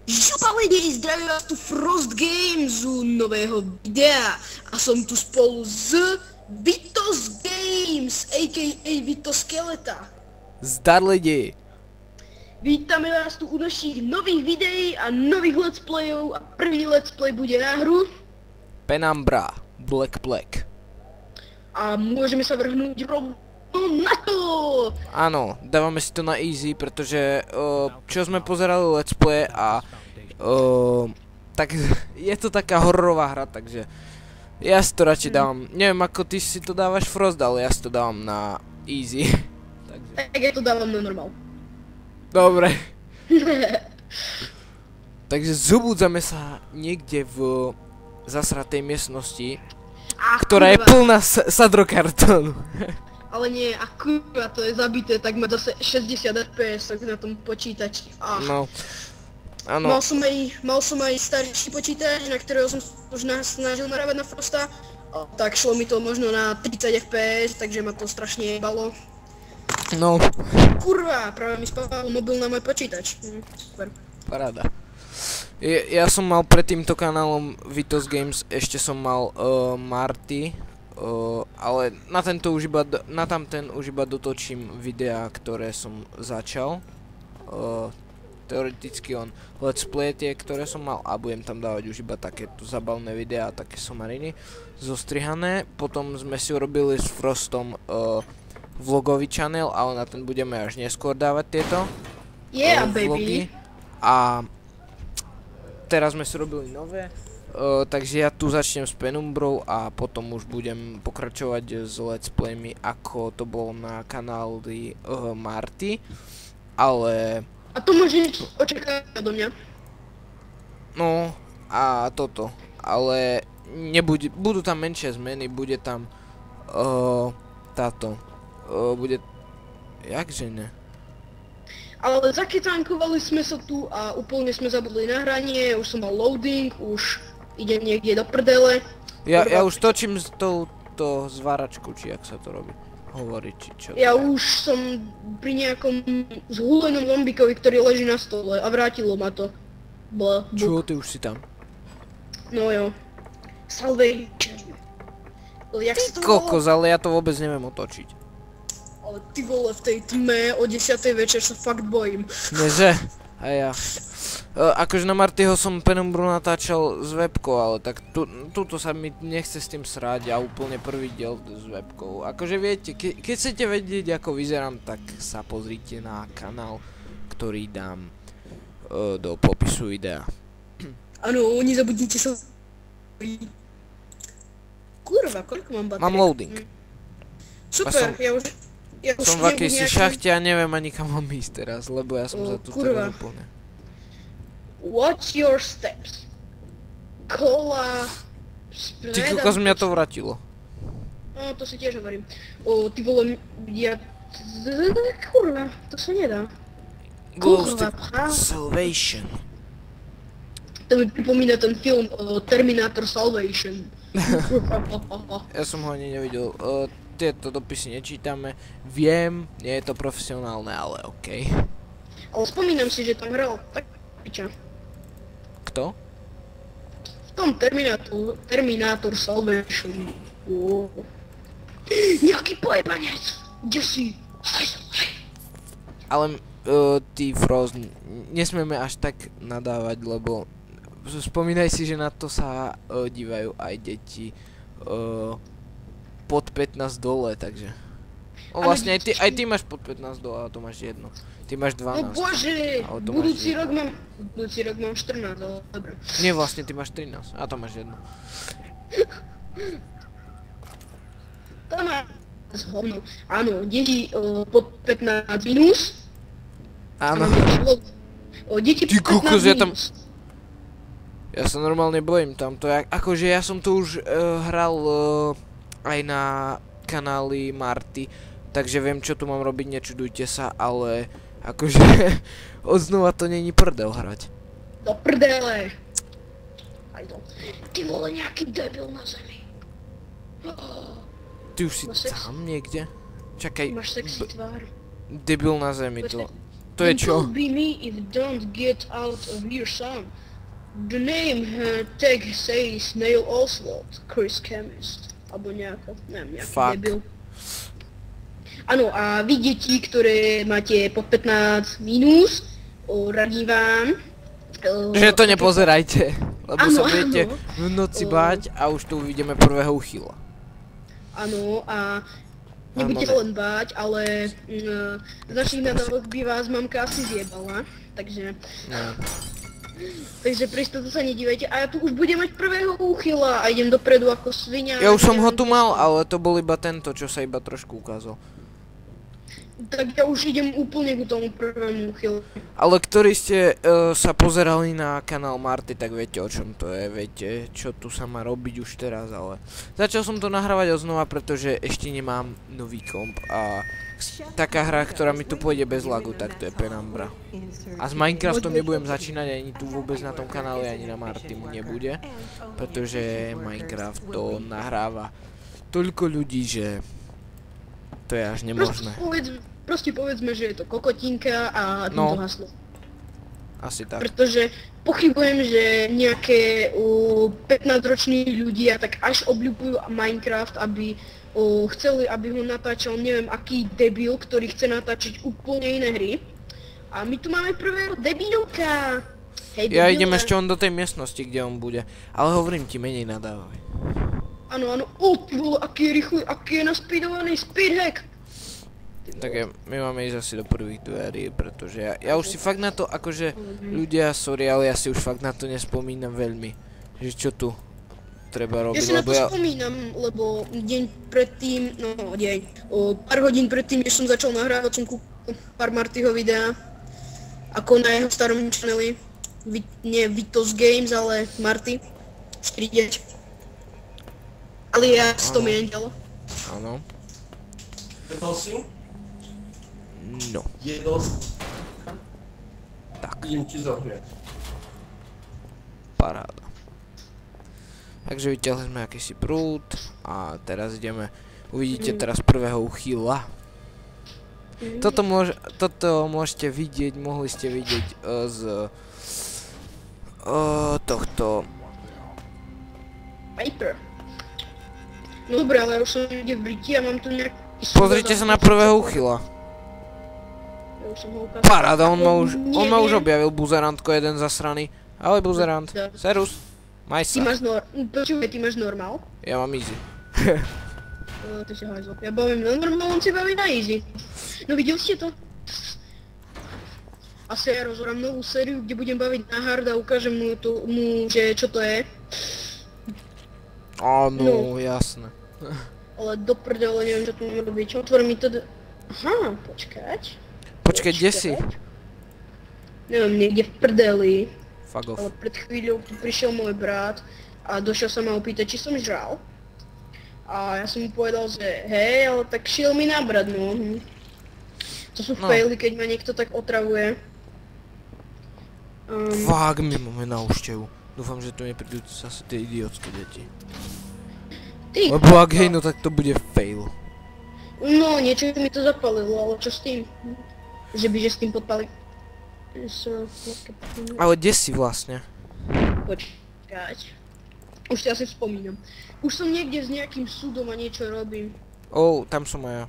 Župa lidi, zdravím vás tu Frost Games u nového videa a som tu spolu s Vitos Games, a.k.a. Vito Skeleta. Zdar lidi! Vítame vás tu u našich nových videí a nových let's playov a první let's play bude na hru Penumbra, Black Plague. a môžeme sa vrhnúť rovno na to! Áno, dávame si to na easy, pretože čo sme pozerali let's play a tak je to taká hororová hra, takže ja si to radšej dávam, neviem ako ty si to dávaš Frost, ale ja si to dávam na easy. Tak ja to dávam na normál. Dobre. Takže zobudzame sa niekde v zasratej miestnosti, ktorá je plná sadrokartónu. Ale nie, akurát to je zabité, tak má zase 60 fps tak na tom počítači. No, áno. Mal som aj starší počítač, na ktorého som už snažil narábať na Frosta. Tak šlo mi to možno na 30 fps, takže ma to strašne jebalo. No. Kurva, práve mi spával mobil na môj počítač. Super. Paráda. Ja som mal pred týmto kanálom Vitos Games, ešte som mal Marty. Ale na tamten už iba dotočím videá, ktoré som začal. Teoreticky on let's play tie, ktoré som mal a budem tam dávať už iba takéto zabavné videá, také somariny zostrihané. Potom sme si urobili s Frostom vlogový channel, ale na ten budeme až neskôr dávať tieto vlogy. A teraz sme si robili nové. Takže ja tu začnem s Penumbrou a potom už budem pokračovať s let's playmi, ako to bolo na kanáli Marty, ale... A to môžeš očakávať do mňa. No, a toto, ale budú tam menšie zmeny, bude tam bude... Jakže ne? Ale zakecankovali sme sa tu a úplne sme zabudli na hranie, už som mal loading, už idem niekde do prdele. Ja už točím s touto zváračkou, či jak sa to robí. Hovorí, či čo. Ja už som pri nejakom zhulenom zombíkovi, ktorý leží na stole a vrátilo ma to. Čo, ty už si tam? No jo. Salvation. Ty kokos, ale ja to vôbec neviem otočiť. Ale ty vole, v tej tme o 10. večer sa fakt bojím. Neže? A ja. Akože na Martyho som Penumbru natáčal s webkou, ale tak tuto sa mi nechce s tým srať a úplne prvý diel s webkou. Akože viete, keď chcete vedieť ako vyzerám, tak sa pozrite na kanál, ktorý dám do popisu videa. Áno, nezabudnite sa... Kurva, koľko mám baterie? Mám loading. Super, ja už som v akejsi šachte a neviem ani kam mám ísť teraz, lebo ja som za to teraz úplne. Watch your steps. Kola... Ty kokos, mňa to vrátilo. No, to si tiež hovorím. Ty vole, kurva, to sa nedá. Kurva, Salvation. To mi pripomína ten film Terminator Salvation. Ja som ho ani nevidel. Tieto dopisy nečítame. Viem, nie je to profesionálne, ale okej. Ale spomínam si, že tam hral tak piča. Kto? V tom Terminator Salvation. Nejaký pojebanec! Kde si? Ale ty Frost, nesmieme až tak nadávať, lebo spomínaj si, že na to sa dívajú aj deti pod 15 dole, takže... Vlastne aj ty máš pod 15 dole, a to máš jedno. Ty máš 12. No bože, budúci rok mám 14, ale dobre. Nie, vlastne ty máš 13, a to máš jedno. To má zhovno. Áno, deti pod 15 minus. Áno. Deti Ty pod 15 kokos, ja tam... minus. Ja sa normálne bojím tamto, akože ja som tu už hral aj na kanáli Marty, takže viem čo tu mám robiť, nečudujte sa, ale akože odznova to není prdel hrať. Do prdele! Aj to. Ty vole, nejaký debil na zemi. Ty už si tam niekde? Čakaj. Máš sexy tvár. Debil na zemi to. To je čo? Don't be me if don't get out of here, son. The name tag says Neil Oswald, Chris Chemist. Alebo nejaký Fuck. debil. Áno, a vy deti, ktoré máte pod 15 minus, radím vám... Že to nepozerajte, lebo Áno, sa budete áno. v noci báť a už tu uvidíme prvého uchyla. Áno, a nebuďte sa len báť, ale z našich nadávok by vás mamka asi zjebala, takže... No. Takže pre istotu sa nedívajte. A ja tu už budem mať prvého úchyla a idem dopredu ako svinia. Ja už som ho tu mal, ale to bol iba tento, čo sa iba trošku ukázal. Tak ja už idem úplne k tomu prvému úchylu. Ale ktorí ste sa pozerali na kanál Marty, tak viete o čom to je, viete čo tu sa má robiť už teraz, ale začal som to nahrávať odznova, pretože ešte nemám nový komp a taká hra, ktorá mi tu pôjde bez lagu, tak to je Penumbra. A s Minecraftom nebudem začínať ani tu vôbec na tom kanále, ani na Marty mu nebude, pretože Minecraft to nahráva toľko ľudí, že to je až nemožné. Proste povedzme, že je to kokotinka a týmto haslo. Asi tak. Pretože pochybujem, že nejaké 15-roční ľudia tak až obľúbujú Minecraft, aby chceli, aby ho natáčal neviem aký debil, ktorý chce natáčať úplne iné hry. A my tu máme prvého debilka. Hej, ja debile. idem ešte on do tej miestnosti, kde on bude. Ale hovorím ti, menej nadávaj. Áno, áno. Ty vole, aký je rýchly, aký je naspídovaný speedhack. Tak my máme ísť asi do prvých dverí, pretože ja už si fakt na to, akože ľudia, sorry, ale ja si už fakt na to nespomínam veľmi. Že čo tu treba robiť, Ja si na to spomínam, lebo deň predtým, pár hodín predtým, než som začal nahrávať, som kúpil pár Martyho videa. Ako na jeho starom channeli. Nie Vitos Games, ale Marty. 49. Ale ja s tom jedel. Áno. Jedol si? No. Jedol si? Tak. Idem ti zohriať. Paráda. Takže vyťahli sme akýsi prúd a teraz ideme, uvidíte teraz prvého uchyla. Toto môžete vidieť, mohli ste vidieť z tohto. Paper. No dobré, ale ja už som niekde v Briti a mám tu nejaký... Pozrite sa na prvého uchyla. Ja už som ho ukázal. Paráda, on ma už objavil, buzerantko jeden zasraný. Ale buzerant, serus, maj Ty sa. máš počúvaj, ty máš normál? Ja mám easy. Ty si hajzol. Ja bavím na normál, on si baví na easy. No videl ste to? Asi ja rozhodám novú sériu, kde budem baviť na hard a ukážem mu, že čo to je. Áno, jasné. Ale do prdele, neviem, čo tu mám robiť. Otvor mi to Aha, počkať. Počkaj, kde si? Neviem, niekde v prdeli. Fuck off. Ale pred chvíľou tu prišiel môj brat a došiel sa ma opýtať, či som žral. A ja som mu povedal, že hej, ale tak šiel mi nabrať, no. To sú faily, keď ma niekto tak otravuje. Fuck, my máme návštevu. Dúfam, že tu neprídu zase tie idiotské deti. Ty, Lebo ak hej, no tak to bude fail. no, niečo mi to zapalilo, ale čo s tým? Že s tým podpali. Ale kde si vlastne? Počkať. Už si asi spomínam. Už som niekde s nejakým súdom a niečo robím. Tam som aj ja.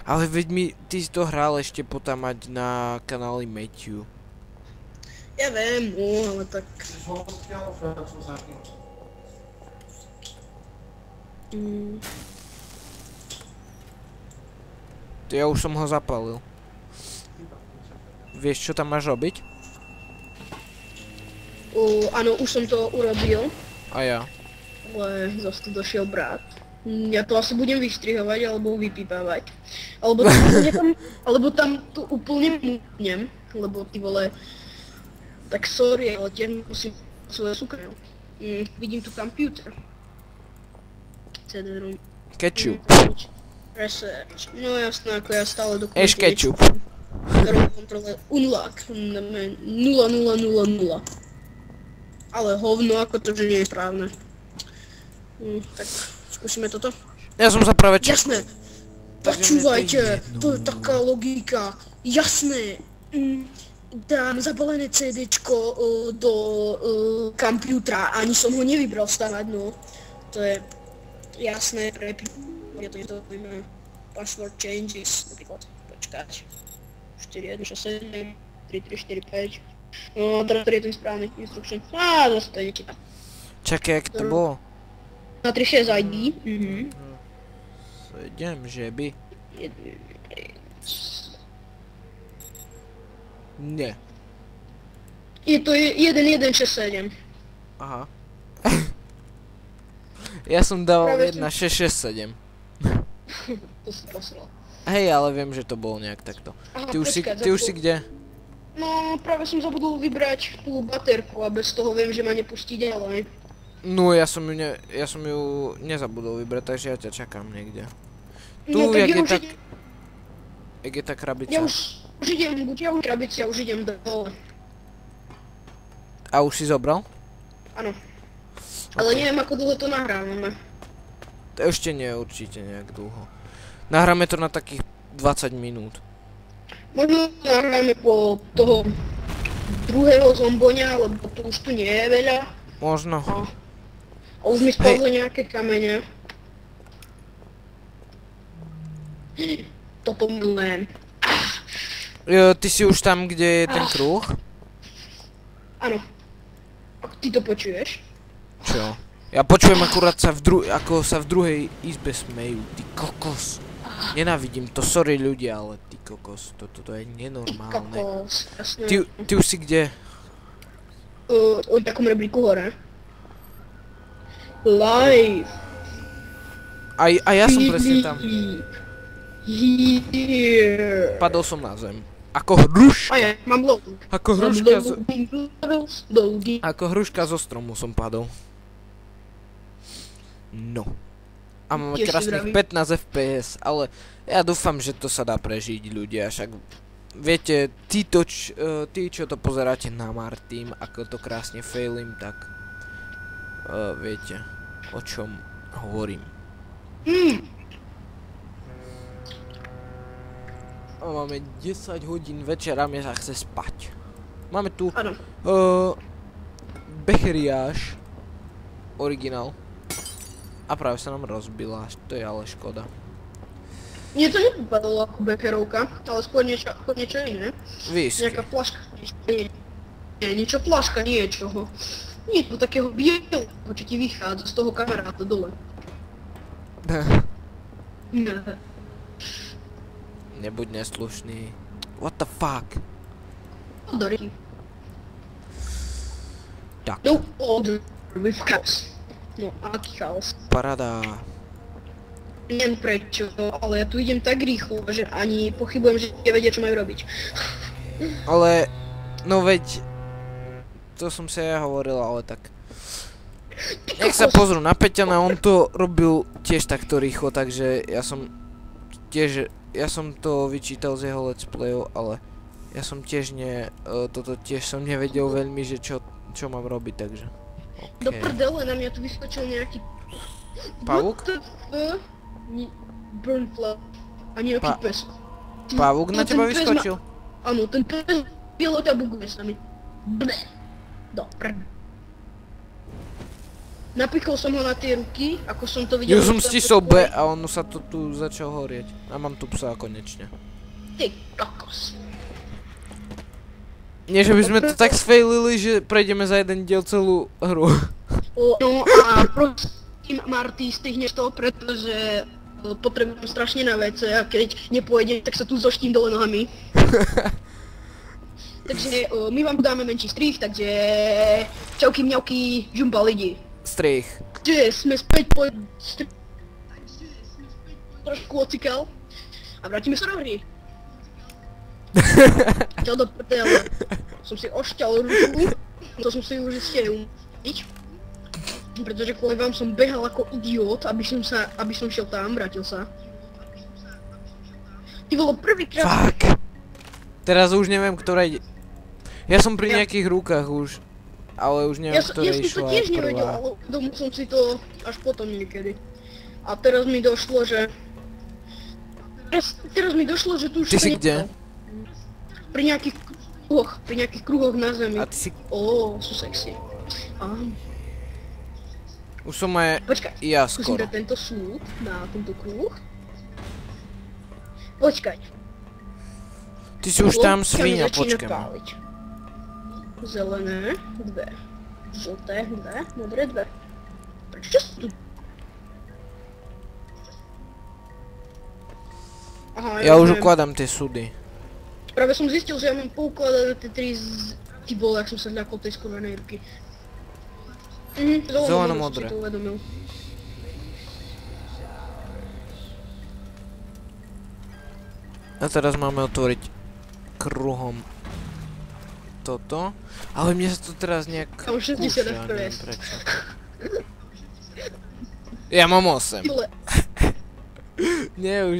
Ale veď ty si to hral ešte potom mať na kanáli Matthew. Ja viem, ale tak... Ja už som ho zapalil. Vieš, čo tam máš robiť? Áno, už som to urobil. A ja. Ale zase tu došiel brat. Ja to asi budem vystrihovať, alebo vypípavať. Alebo tam to úplne mutnem, lebo ty vole... Tak sorry, ale tiež musím svoje súkromie. Vidím tu computer. CD-ROM. Ketchup. Research. No jasné, ako ja stále dokumentujem. Eš ketchup. Ktorú kontrole unlock. 0000. Ale hovno, ako to, že nie je správne. Tak skúsime toto. Ja som sa práve Jasné. Počúvajte, to je taká logika. Jasné. Dám zabalené CDčko do kompútra, ani som ho nevybral stavať, no. To je jasné, je to password changes, napríklad, počkať. 4, 1, 6, 7, 3, 3, 4, 5. No, teraz to je ten správny instruction. Zase to je chyba. Čakaj, jak to bolo? Na 3, 6 ID. 7, že by? Nie. Je to 1167. Aha. Ja som dával Práve 1667. To si posral. Hej, ale viem, že to bolo nejak takto. Aha, Ty už počkaj, si kde? No, práve som zabudol vybrať tú baterku a bez toho viem, že ma nepustí ďalej. No, ja som ju nezabudol vybrať, takže ja ťa čakám niekde. Tu, No, tak jak ja je už tak... idem- Jak je tá krabica. Ja už idem, ja už krabici, ja už idem dole. A už si zobral? Áno. Ale Ok. neviem, ako dlho to nahrávame. Ešte nie, určite nejak dlho. Nahráme to na takých 20 minút. Možno nahráme po toho druhého zomboňa, lebo to už tu nie je veľa. Možno. A už mi spadli nejaké kamene. Toto milujem. Ty si už tam, kde je ten kruh? Áno. Ako ty to počuješ? Čo? Ja počujem akurát ako sa v druhej izbe smejú. Ty kokos. Nenávidím to, sorry ľudia, ale ty kokos. Toto je nenormálne. Kakos, jasné. Ty už si kde? O takom rebríku hore. Live. A ja som presne tam. Here. Padol som na zem. Ako hruška. A ja, mám loading. Ako Mám hruška loading. Ako hruška zo stromu som padol. No. A mám Tiež si krásnych vravím. 15 FPS, ale ja dúfam, že to sa dá prežiť ľudia, však viete, tí, čo to pozeráte na Martým, ako to krásne failím, tak viete, o čom hovorím. A máme 10 hodín večera, mne sa chce spať. Máme tu Áno. Becheriáš originál. A práve sa nám rozbila, to je ale škoda. Mne to nevypadalo ako bekerovka, ale skôr niečo iné. Whisky. Nejaká flaška, niečo flaška niečoho. Nie to takého bieleho, čo ti vychádza z toho kamaráta dole. Ne. Nebuď neslušný. What the fuck? Odori. Tak, No order with chaos. No, aký chaos. paráda. Neviem prečo, ale ja tu idem tak rýchlo, že ani pochybujem, že nevedia, čo majú robiť. Ale, no veď, to som sa ja hovoril, ale tak. Nech sa pozrú na Peťana, on to robil tiež takto rýchlo, takže ja som to vyčítal z jeho let's playov, ale ja som tiež toto tiež som nevedel veľmi, že čo mám robiť, takže. Do Okay. prdele na mňa tu vyskočil nejaký... Pavúk? Burnfly. A nejaký pes. Pavúk na ten teba pes vyskočil? Áno, ten pes pilota buguje sa mi. Ble. Dobre. Napichol som ho na tie ruky, ako som to videl. Ja som stisol B a ono sa to tu začal horieť. A mám tu psa konečne. Ty kokos. Nie, že by sme to tak sfailili, že prejdeme za jeden diel celú hru. No a prosím, Marty, stihneš to, pretože potrebujem strašne na WC a keď nepôjdem, tak sa tu zoštím dole nohami. Takže my vám dáme menší strich, takže čauky mňauky, žumba lidi. Strich. Takže sme späť po trošku ocikal a vrátime sa do hry. Čo do prdele. Som si ošťal ruku, to som si už iste umyť. Pretože kvôli vám som behal ako idiot, aby som šiel tam, vrátil sa. Ty bolo prvýkrát... Fuck. Teraz už neviem, ktorá ide. Ja som pri nejakých rukách už. Ale už neviem, Ja som ktorá to išla tiež nevedel, prvá. ale domov som si to až potom niekedy. A teraz mi došlo, že... Teraz mi došlo, že tu už Ty to si nie- kde? pri nejakých kruhoch na zemi. A ty si... Sú sexy. Už som aj... Počkaj, Ja skúsim skoro. dať tento súd na tento kruh. Počkaj. Ty si už tam Lopka mi svinia, začína počkaj ma. páliť. Zelené, 2. Žlté, 2. Modré, 2. Prečo sú tu? Aha, Ja už rozumiem. ukladám tie súdy. Práve som zistil, že ja mám poukladané tie 3 Ty vole, ak som sa zľakol tej skurvenej ruky. Zeleno-modré. Som si to uvedomil. A teraz máme otvoriť kruhom toto. Ale mne sa to teraz nejak Mám 60 kúša, FPS. neviem prečo. Ja mám 8. Ty vole, Nie, už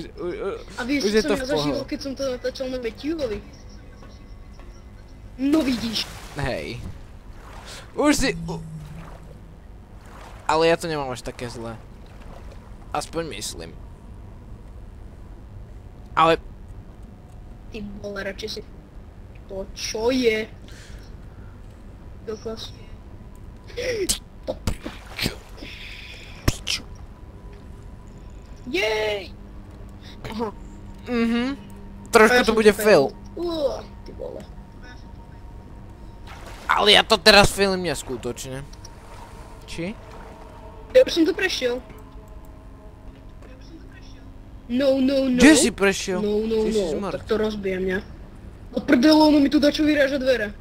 a vieš, už čo je to som ja v zažil, pohode. keď som to natáčal na Matthewovi? No vidíš. Hej. Už si... Ale ja to nemám až také zlé. Aspoň myslím. Ale... Ty vole, radšej si... To čo je? Dokaz. Jej! Aha. Trošku to bude fail. Ty vole. Ale ja to teraz failím neskutočne. Či? Ja už som to prešiel. No. Kde si prešiel? No, Ty si tak smrt. to rozbije mňa. A prdelo, ono mi tu dačo vyráža dvere.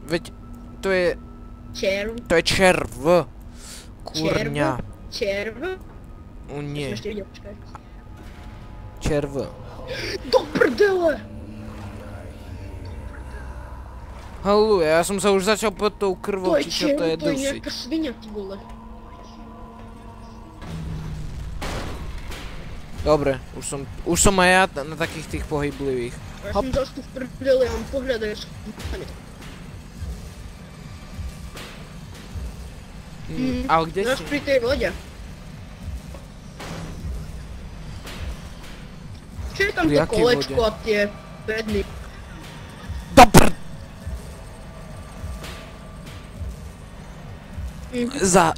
Veď to je... Červ. To je červ. Kurňa. Červ. Nie. Som ešte videl, počkaj. Červ. Do prdele! Halleluja, ja som sa už začal pod tou krvou, To je či čo to je červ, to je dusiť. nejaká svinia, ty vole. Dobre, už som aj ja na takých tých pohyblivých. Ja Hop. som zase tu v prdele, ja mám pohľadaj, Ale kde Zas si? pri tej lode. Čo je tam Pri to akej kolečko vode? a tie bedny? Dobr!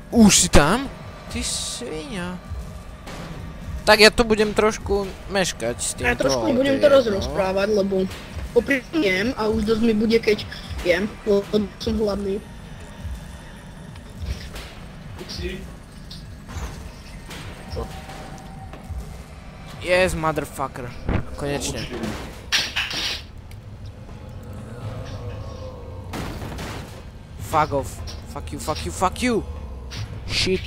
Už si tam? Ty svinia. Tak ja to budem trošku meškať s týmto. Ja trošku budem to rozprávať, lebo popri jem a už dosť mi bude, keď jem, lebo som hladný. Yes, motherfucker. Konečne. Fuck off. Fuck you. Shit.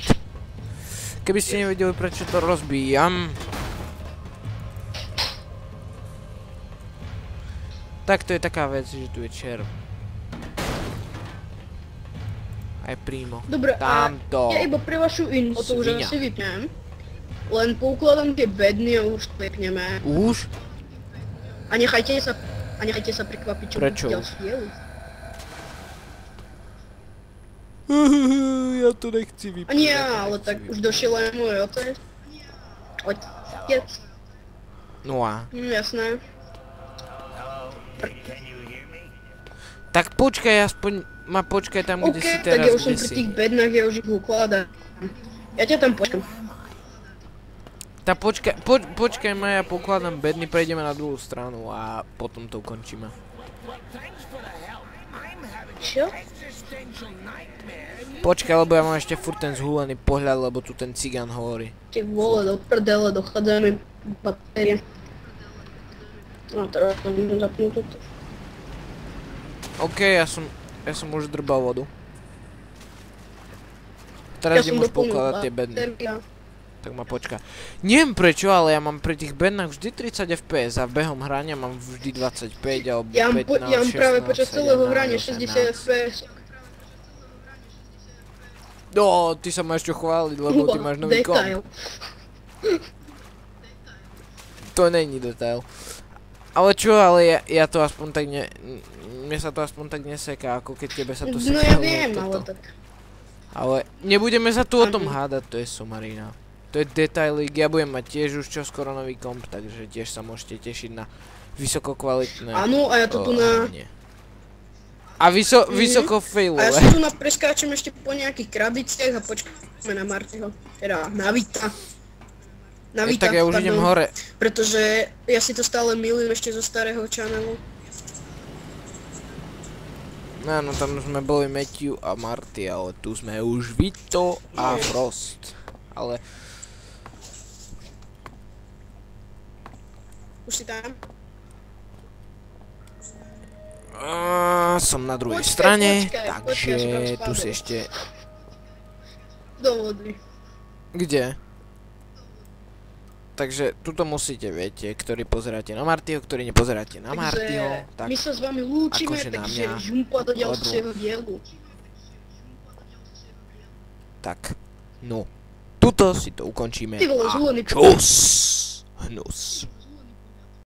Keby ste nevedeli, prečo to rozbíjam. Tak to je taká vec, že tu je červ. Aj prímo. Dobre, a Tamto. ja iba pre vašu info, to už Svinia. asi vypnem. Len poukladám tie bedny a už to vypneme. Už? A nechajte sa prekvapiť, čo Prečo? bude ďalší diel. Ja to nechci vypnúť. A nie, ale tak už došiel aj môj otec. Otec. No a. Jasné. Tak počkaj, aspoň ma počkaj tam, kde si OK, tak teraz, ja už som kde pri si. tých bednách, ja už ich ukladám. Ja ťa tam počkám. Tak počkaj ma, ja pokladám bedny, prejdeme na druhú stranu a potom to ukončíme. Čo? Počkaj, lebo ja mám ešte furt ten zhulený pohľad, lebo tu ten cigán hovorí. Ty vole, do prdele, dochádzajú mi batérie. No teraz to budem zapnúť toto. OK, ja som už drbal vodu. Teraz idem už pokladať tie bedny. Tak ma počká. Neviem prečo, ale ja mám pri tých bednách vždy 30 fps a behom hrania mám vždy 25 alebo 15, Ja mám práve 16, počas celého 17, hrania 60 fps. No, ty sa máš čo chváliť, lebo ty máš nový komp. Detail. To není detail. Ale čo, ale ja to aspoň tak mne sa to aspoň tak neseká, ako keď tebe sa to seká. No ja viem, ale tak. Ale nebudeme sa tu o tom hádať, to je somarina. To je detailing, ja budem mať tiež už čoskoro nový komp, takže tiež sa môžete tešiť na vysokokvalitné Áno, a ja to tu na... hranie. A vysoko A ja failové. si tu preskáčem ešte po nejakých krabiciach a počkáme na Martyho. Teda na Vita. Na Vita, Tak ja už idem hore. Pretože ja si to stále milujem ešte zo starého channelu. Áno, tam sme boli Matthew a Marty, ale tu sme už Vito a Frost. Ale... Už si tam? Som na druhej Počkaj, strane, počkaj, takže som tu si spadol. ešte... Do vody. Kde? Takže tuto musíte, viete, ktorí pozeráte na Martyho, ktorí nepozeráte na Martyho, Takže tak my sa s vami lúčime, akože na takže mňa, žumpa do ďalšieho dielu. tak, no. Tuto si to ukončíme Ty vole, a zvolený. čus! Hnus.